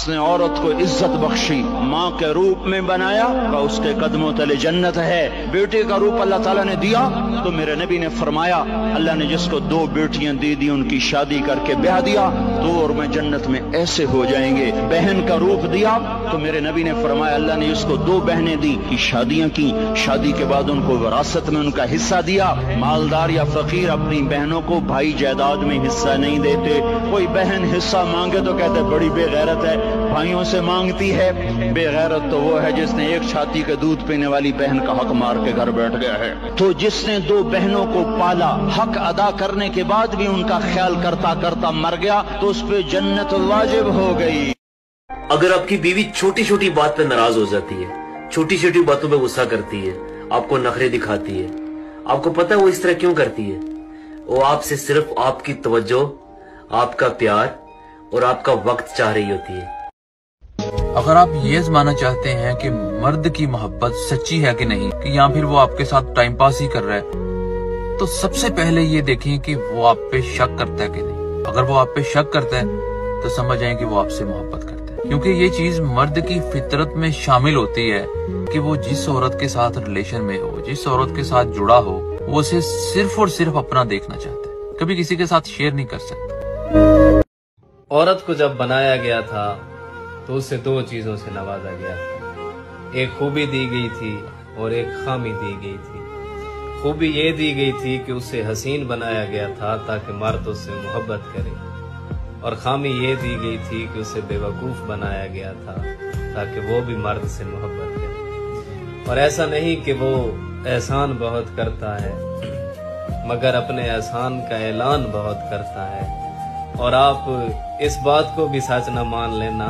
जिसने औरत को इज्जत बख्शी, माँ के रूप में बनाया, उसके कदमों तले जन्नत है। बेटे का रूप अल्लाह ताला ने दिया तो मेरे नबी ने फरमाया, अल्लाह ने जिसको 2 बेटियां दे दी, उनकी शादी करके ब्याह दिया, तो और मैं जन्नत में ऐसे हो जाएंगे। बहन का रूप दिया तो मेरे नबी ने फरमाया, अल्लाह ने जिसको 2 बहनें दी की शादियां की, शादी के बाद उनको विरासत में उनका हिस्सा दिया। मालदार या फकीर अपनी बहनों को भाई जायदाद में हिस्सा नहीं देते। कोई बहन हिस्सा मांगे तो कहते बड़ी बेगैरत है, भाइयों से मांगती है। बेगैरत तो वो है जिसने एक छाती के दूध पीने वाली बहन का हक मार के घर बैठ गया है। तो जिसने 2 बहनों को पाला, हक अदा करने के बाद भी उनका ख्याल करता करता मर गया, तो उस पे जन्नत वाजिब हो गई। अगर आपकी बीवी छोटी छोटी बात पे नाराज हो जाती है, छोटी छोटी बातों पे गुस्सा करती है, आपको नखरे दिखाती है, आपको पता है वो इस तरह क्यों करती है? वो आपसे सिर्फ आपकी तवज्जो, आपका प्यार और आपका वक्त चाह रही होती है। अगर आप ये आजमाना चाहते हैं कि मर्द की मोहब्बत सच्ची है कि नहीं, कि या फिर वो आपके साथ टाइम पास ही कर रहा है, तो सबसे पहले ये देखें कि वो आप पे शक करता है कि नहीं। अगर वो आप पे शक करता है तो समझ जाएं कि वो आपसे मोहब्बत करता है, क्योंकि ये चीज मर्द की फितरत में शामिल होती है कि वो जिस औरत के साथ रिलेशन में हो, जिस औरत के साथ जुड़ा हो, वो उसे सिर्फ और सिर्फ अपना देखना चाहता है, कभी किसी के साथ शेयर नहीं कर सकता। औरत को जब बनाया गया था तो उसे 2 चीजों से नवाजा गया था। एक खूबी दी गई थी और एक खामी दी गई थी। खूबी ये दी गई थी कि उसे हसीन बनाया गया था ताकि मर्द उससे मोहब्बत करे, और खामी ये दी गई थी कि उसे बेवकूफ बनाया गया था ताकि वो भी मर्द से मोहब्बत करे। और ऐसा नहीं कि वो एहसान बहुत करता है, मगर अपने एहसान का ऐलान बहुत करता है। और आप इस बात को भी सच न मान लेना,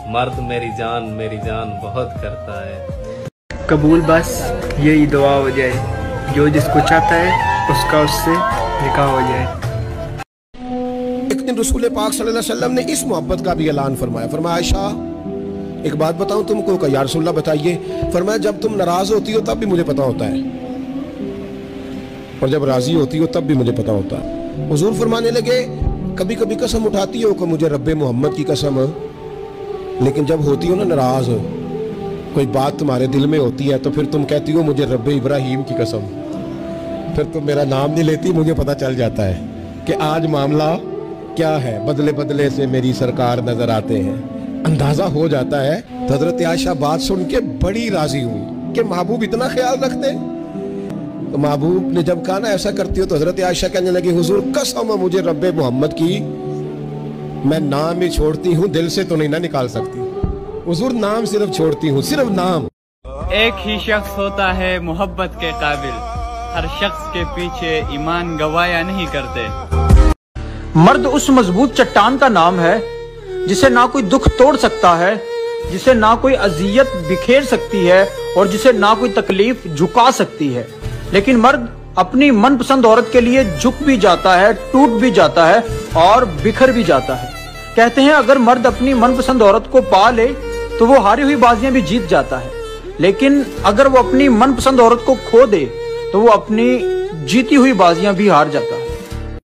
मर्द मेरी जान बहुत करता है। कबूल बस यही दुआ हो जाए, जो जिसको चाहता है उसका उससे निकाह हो जाए। एक दिन रसूल पाक सल्लल्लाहु अलैहि वसल्लम ने इस मोहब्बत का भी ऐलान फरमाया। फरमाया आयशा एक बात बताऊं तुमको? कहा या रसूलल्लाह बताइए। फरमाया जब तुम नाराज होती हो तब भी मुझे पता होता है, और जब राजी होती हो तब भी मुझे पता होता है। हुजूर फरमाने लगे, कभी कभी कसम उठाती हो कि मुझे रब्बे मोहम्मद की कसम, लेकिन जब होती हो ना नाराज, कोई बात तुम्हारे दिल में होती है, तो फिर तुम कहती हो मुझे रब्बे इब्राहिम की कसम। फिर तुम मेरा नाम नहीं लेती, मुझे पता चल जाता है कि आज मामला क्या है। बदले बदले से मेरी सरकार नजर आते हैं, अंदाजा हो जाता है। तो हजरत आयशा बात सुन के बड़ी राजी हुई कि महबूब इतना ख्याल रखते। तो महबूब ने जब कहा ना ऐसा करती हो, तो हजरत आयशा कहने लगी, हुजूर कसम है मुझे रब्बे मोहम्मद की, मैं नाम ही छोड़ती हूँ, दिल से तो नहीं ना निकाल सकती। हुजूर नाम सिर्फ छोड़ती हूँ, सिर्फ नाम। एक ही शख्स होता है मोहब्बत के काबिल, हर शख्स के पीछे ईमान गवाया नहीं करते। मर्द उस मजबूत चट्टान का नाम है जिसे ना कोई दुख तोड़ सकता है, जिसे ना कोई अजियत बिखेर सकती है, और जिसे ना कोई तकलीफ झुका सकती है। लेकिन मर्द अपनी मनपसंद औरत के लिए झुक भी जाता है, टूट भी जाता है और बिखर भी जाता है। कहते हैं अगर मर्द अपनी मनपसंद औरत को पा ले तो वो हारी हुई बाजियां भी जीत जाता है, लेकिन अगर वो अपनी मनपसंद औरत को खो दे तो वो अपनी जीती हुई बाजियां भी हार जाता है।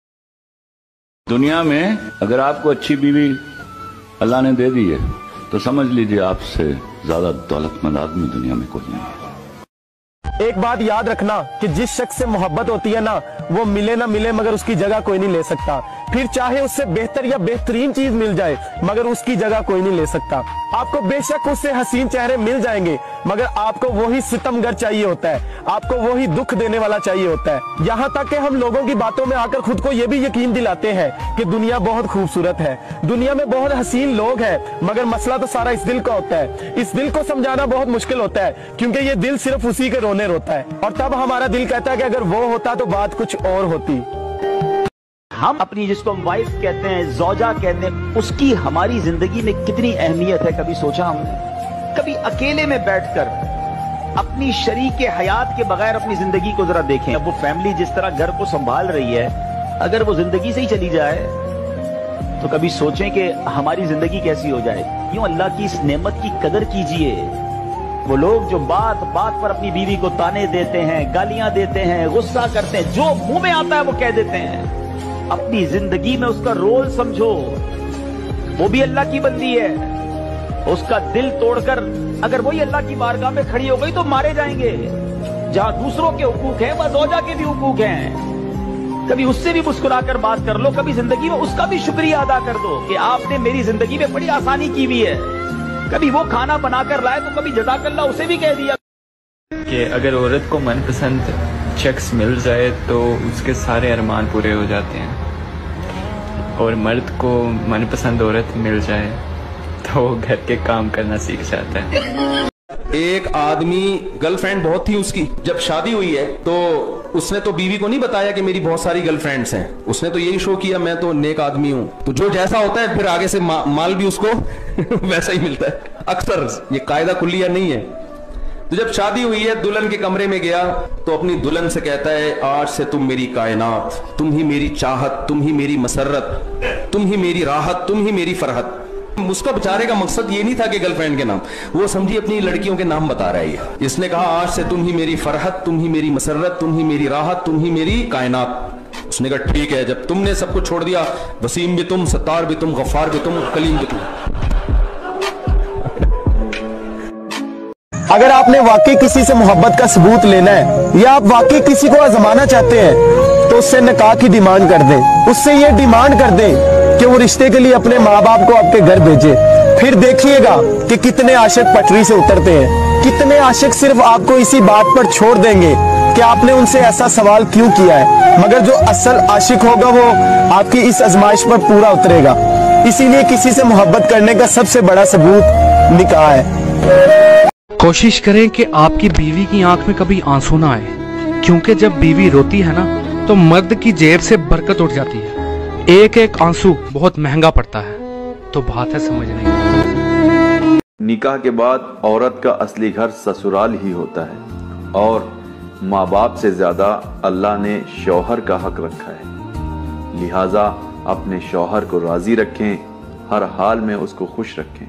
दुनिया में अगर आपको अच्छी बीवी अल्लाह ने दे दी है तो समझ लीजिए आपसे ज्यादा दौलतमंद आदमी दुनिया में कोई नहीं है। एक बात याद रखना कि जिस शख्स से मोहब्बत होती है ना, वो मिले ना मिले मगर उसकी जगह कोई नहीं ले सकता। फिर चाहे उससे बेहतर या बेहतरीन चीज मिल जाए मगर उसकी जगह कोई नहीं ले सकता। आपको बेशक उससे हसीन चेहरे मिल जाएंगे मगर आपको वही सितमगर चाहिए होता है, आपको वही दुख देने वाला चाहिए होता है। यहाँ तक कि हम लोगों की बातों में आकर खुद को ये भी यकीन दिलाते हैं कि दुनिया बहुत खूबसूरत है, दुनिया में बहुत हसीन लोग हैं, मगर मसला तो सारा इस दिल का होता है। इस दिल को समझाना बहुत मुश्किल होता है क्योंकि ये दिल सिर्फ उसी के रोने रोता है, और तब हमारा दिल कहता है कि अगर वो होता तो बात कुछ और होती। हम अपनी जिसको हम वाइफ कहते हैं, ज़ौजा कहते हैं, उसकी हमारी जिंदगी में कितनी अहमियत है, कभी सोचा हमने? कभी अकेले में बैठकर अपनी शरीक हयात के बगैर अपनी जिंदगी को जरा देखें। अब वो फैमिली जिस तरह घर को संभाल रही है, अगर वो जिंदगी से ही चली जाए तो कभी सोचें कि हमारी जिंदगी कैसी हो जाए। यूं अल्लाह की इस नेमत की कदर कीजिए। वो लोग जो बात बात पर अपनी बीवी को ताने देते हैं, गालियां देते हैं, गुस्सा करते हैं, जो मुंह में आता है वो कह देते हैं, अपनी जिंदगी में उसका रोल समझो। وہ بھی اللہ کی بندی ہے. اس کا دل توڑ کر اگر وہی اللہ کی بارگاہ میں کھڑی ہو گئی تو مارے جائیں گے. جہاں دوسروں کے حقوق ہیں وہاں زوجہ کے بھی حقوق ہیں. کبھی اس سے بھی مسکرا کر بات کر لو, کبھی زندگی میں اس کا بھی شکریہ ادا کر دو کہ آپ نے میری زندگی میں بڑی آسانی کی ہوئی ہے. کبھی وہ کھانا بنا کر لائے تو کبھی جزاک اللہ اسے بھی کہہ دیا. کہ اگر عورت کو من پسند شخص مل جائے تو اس کے سارے ارمان پورے ہو جاتے ہیں, اور مرد کو من پسند عورت مل جائے تو وہ گھر کے کام کرنا سیکھ جاتا ہے. ایک آدمی گرل فرینڈ بہت تھی اس کی, جب شادی ہوئی ہے تو اس نے تو بیوی کو نہیں بتایا کہ میری بہت ساری گرل فرینڈز ہیں. اس نے تو یہی شو کیا میں تو نیک آدمی ہوں, تو جو جیسا ہوتا ہے پھر آگے سے مال بھی اس کو ویسا ہی ملتا ہے. اکثر یہ قاعدہ کلیہ نہیں ہے. تو جب شادی ہوئی ہے دلہن کے کمرے میں گیا تو اپنی دلہن سے کہتا ہے آج سے تم میری کائنات, تم ہی میری چاہت, تم ہی میری مسرت, تم ہی میری راحت, تم ہی میری فرحت. اس کا بچارے کا مقصد یہ نہیں تھا کہ گرل فرینڈ کے نام, وہ سمجھی اپنی لڑکیوں کے نام بتا رہا ہے. اس نے کہا آج سے تم ہی میری فرحت, تم ہی میری مسرت, تم ہی میری راحت, تم ہی میری کائنات. اس نے کہا ٹھیک ہے, جب تم نے سب کچھ چھوڑ دیا, وسیم بھی تم, ستار بھی تم, غفار بھی تم, کلیم بھی تم. اگر آپ نے واقعی کسی سے محبت کا ثبوت لینا ہے یا آپ واقعی کسی کو آزمانا چاہتے ہیں تو اس سے نکاح کی ڈیمانڈ کر دیں. اس سے یہ ڈیمانڈ کر دیں کہ وہ رشتے کے لیے اپنے ماں باپ کو آپ کے گھر بھیجے. پھر دیکھیے گا کہ کتنے عاشق پٹری سے اترتے ہیں, کتنے عاشق صرف آپ کو اسی بات پر چھوڑ دیں گے کہ آپ نے ان سے ایسا سوال کیوں کیا ہے, مگر جو اصل عاشق ہوگا وہ آپ کی اس آزمائش پر پورا اترے گا. اسی لیے کسی سے محبت کرنے کا سب سے بڑا ثبوت نکاح ہے. کوشش کریں کہ آپ کی بیوی کی آنکھ میں کبھی آنسو نہ آئے, کیونکہ جب بیوی روتی ہے نا تو مرد کی جیب سے برکت اٹھ جاتی ہے. ایک ایک آنسو بہت مہنگا پڑتا ہے, تو بات ہے سمجھنے کی. نکاح کے بعد عورت کا اصلی گھر سسرال ہی ہوتا ہے, اور ماں باپ سے زیادہ اللہ نے شوہر کا حق رکھا ہے. لہٰذا اپنے شوہر کو راضی رکھیں, ہر حال میں اس کو خوش رکھیں.